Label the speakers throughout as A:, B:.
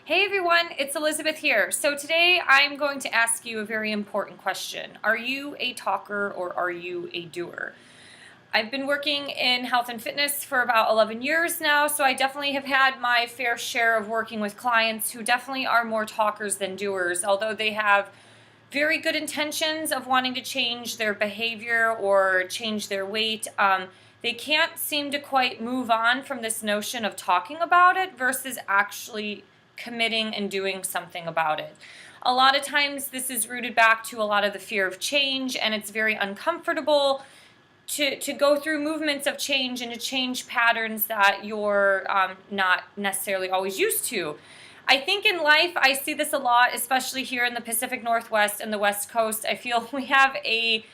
A: Hey everyone, it's Elizabeth here. So today I'm going to ask you a very important question. Are you a talker or are you a doer? I've been working in health and fitness for about 11 years now, so I definitely have had my fair share of working with clients who definitely are more talkers than doers, although they have very good intentions of wanting to change their behavior or change their weight. They can't seem to quite move on from this notion of talking about it versus actually committing and doing something about it. A lot of times this is rooted back to a lot of the fear of change, and it's very uncomfortable to go through movements of change and to change patterns that you're not necessarily always used to. I think in life, I see this a lot, especially here in the Pacific Northwest and the West Coast. I feel we have a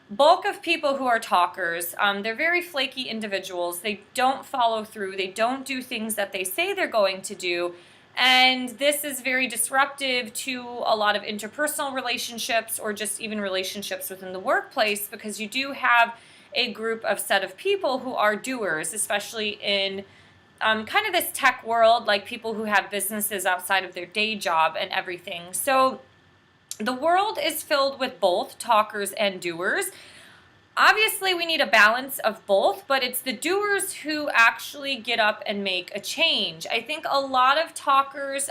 A: bulk of people who are talkers. They're very flaky individuals. They don't follow through. They don't do things that they say they're going to do. And this is very disruptive to a lot of interpersonal relationships or just even relationships within the workplace, because you do have a group of set of people who are doers, especially in kind of this tech world, like people who have businesses outside of their day job and everything. So the world is filled with both talkers and doers. Obviously, we need a balance of both, but it's the doers who actually get up and make a change. I think a lot of talkers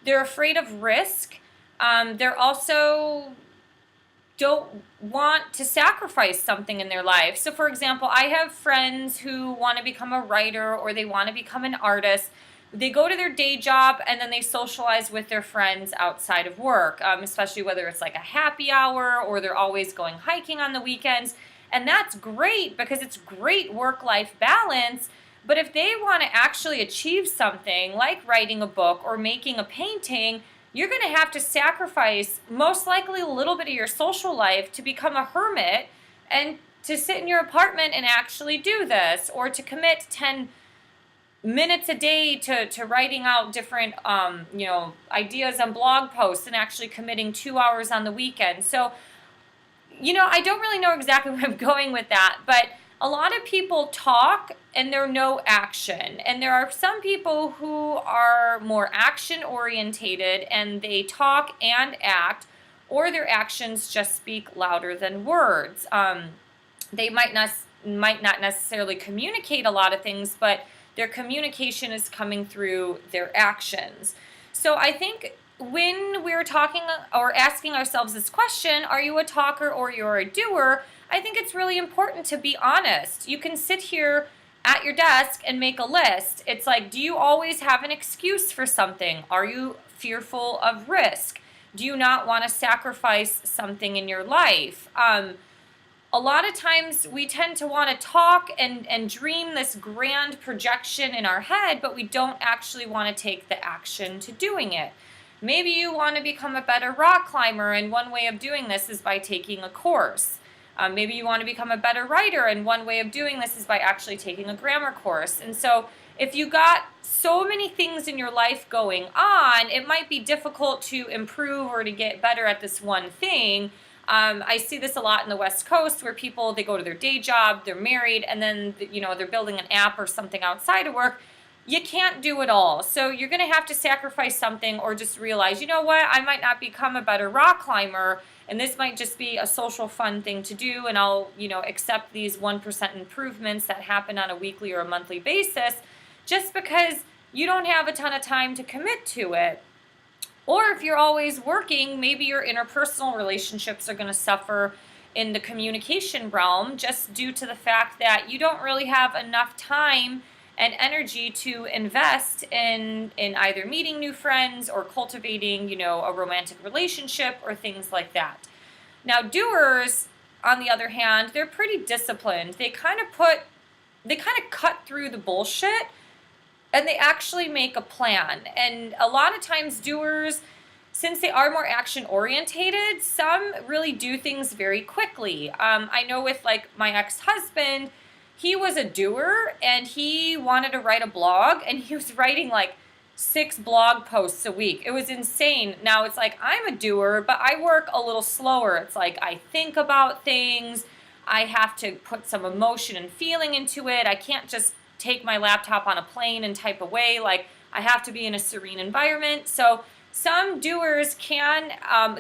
A: they're afraid of risk. They're also don't want to sacrifice something in their life. So for example, I have friends who want to become a writer or they want to become an artist. They go to their day job and then they socialize with their friends outside of work, especially whether it's like a happy hour or they're always going hiking on the weekends. And that's great because it's great work-life balance. But if they want to actually achieve something like writing a book or making a painting, you're going to have to sacrifice most likely a little bit of your social life to become a hermit and to sit in your apartment and actually do this, or to commit 10 minutes a day to writing out different ideas on blog posts and actually committing 2 hours on the weekend. So, I don't really know exactly where I'm going with that, but a lot of people talk and there's no action. And there are some people who are more action orientated and they talk and act, or their actions just speak louder than words. They might not necessarily communicate a lot of things, but their communication is coming through their actions. So I think when we're talking or asking ourselves this question, are you a talker or you're a doer? I think it's really important to be honest. You can sit here at your desk and make a list. It's like, do you always have an excuse for something? Are you fearful of risk? Do you not want to sacrifice something in your life? A lot of times we tend to want to talk and dream this grand projection in our head, but we don't actually want to take the action to doing it. Maybe you want to become a better rock climber, and one way of doing this is by taking a course. Maybe you want to become a better writer, and one way of doing this is by actually taking a grammar course. And so if you got so many things in your life going on, it might be difficult to improve or to get better at this one thing. I see this a lot in the West Coast where people, they go to their day job, they're married, and then, they're building an app or something outside of work. You can't do it all. So you're going to have to sacrifice something, or just realize, you know what, I might not become a better rock climber, and this might just be a social fun thing to do, and I'll, accept these 1% improvements that happen on a weekly or a monthly basis just because you don't have a ton of time to commit to it. Or if you're always working, maybe your interpersonal relationships are going to suffer in the communication realm just due to the fact that you don't really have enough time and energy to invest in either meeting new friends or cultivating, a romantic relationship or things like that. Now, doers, on the other hand, they're pretty disciplined. They kind of cut through the bullshit, and they actually make a plan. And a lot of times doers, since they are more action orientated, some really do things very quickly. I know with like my ex-husband, he was a doer and he wanted to write a blog, and he was writing like 6 blog posts a week. It was insane. Now it's like, I'm a doer, but I work a little slower. It's like I think about things. I have to put some emotion and feeling into it. I can't just take my laptop on a plane and type away. Like, I have to be in a serene environment. So some doers can,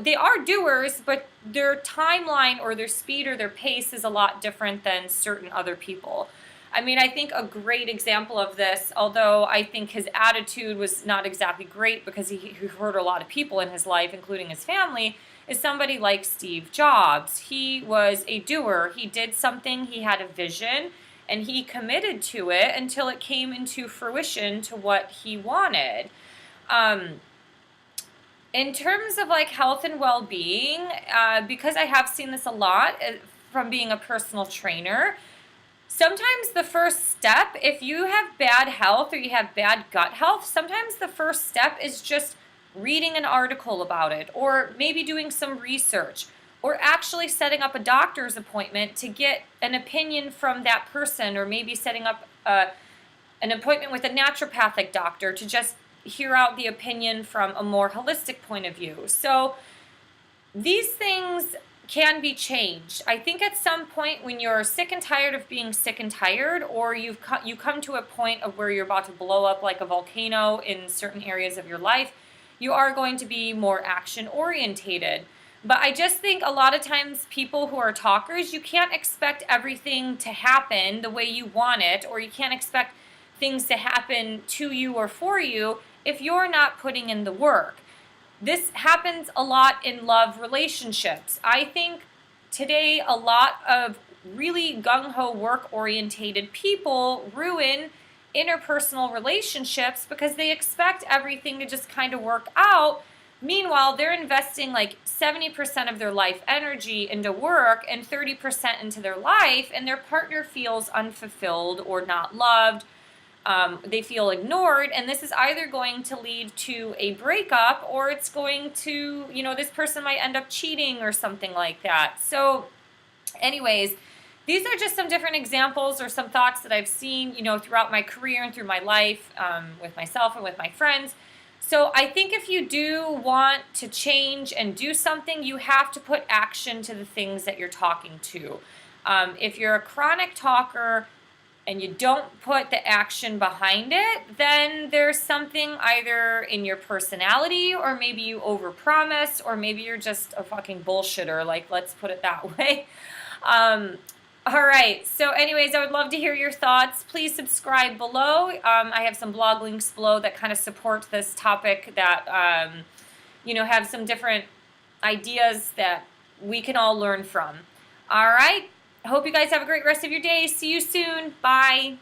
A: they are doers, but their timeline or their speed or their pace is a lot different than certain other people. I mean, I think a great example of this, although I think his attitude was not exactly great because he hurt a lot of people in his life, including his family, is somebody like Steve Jobs. He was a doer. He did something, he had a vision, and he committed to it until it came into fruition to what he wanted. In terms of like health and well-being, because I have seen this a lot from being a personal trainer, sometimes the first step, if you have bad health or you have bad gut health, sometimes the first step is just reading an article about it, or maybe doing some research, or actually setting up a doctor's appointment to get an opinion from that person, or maybe setting up an appointment with a naturopathic doctor to just hear out the opinion from a more holistic point of view. So these things can be changed. I think at some point when you're sick and tired of being sick and tired, or you come to a point of where you're about to blow up like a volcano in certain areas of your life, you are going to be more action orientated. But I just think a lot of times people who are talkers, you can't expect everything to happen the way you want it, or you can't expect things to happen to you or for you if you're not putting in the work. This happens a lot in love relationships. I think today a lot of really gung-ho work-orientated people ruin interpersonal relationships because they expect everything to just kind of work out. Meanwhile, they're investing like 70% of their life energy into work and 30% into their life, and their partner feels unfulfilled or not loved. They feel ignored, and this is either going to lead to a breakup, or it's going to, this person might end up cheating or something like that. So anyways, these are just some different examples or some thoughts that I've seen, throughout my career and through my life, with myself and with my friends. So I think if you do want to change and do something, you have to put action to the things that you're talking to. If you're a chronic talker and you don't put the action behind it, then there's something either in your personality, or maybe you overpromise, or maybe you're just a fucking bullshitter. Like, let's put it that way. All right. So anyways, I would love to hear your thoughts. Please subscribe below. I have some blog links below that kind of support this topic that, have some different ideas that we can all learn from. All right. I hope you guys have a great rest of your day. See you soon. Bye.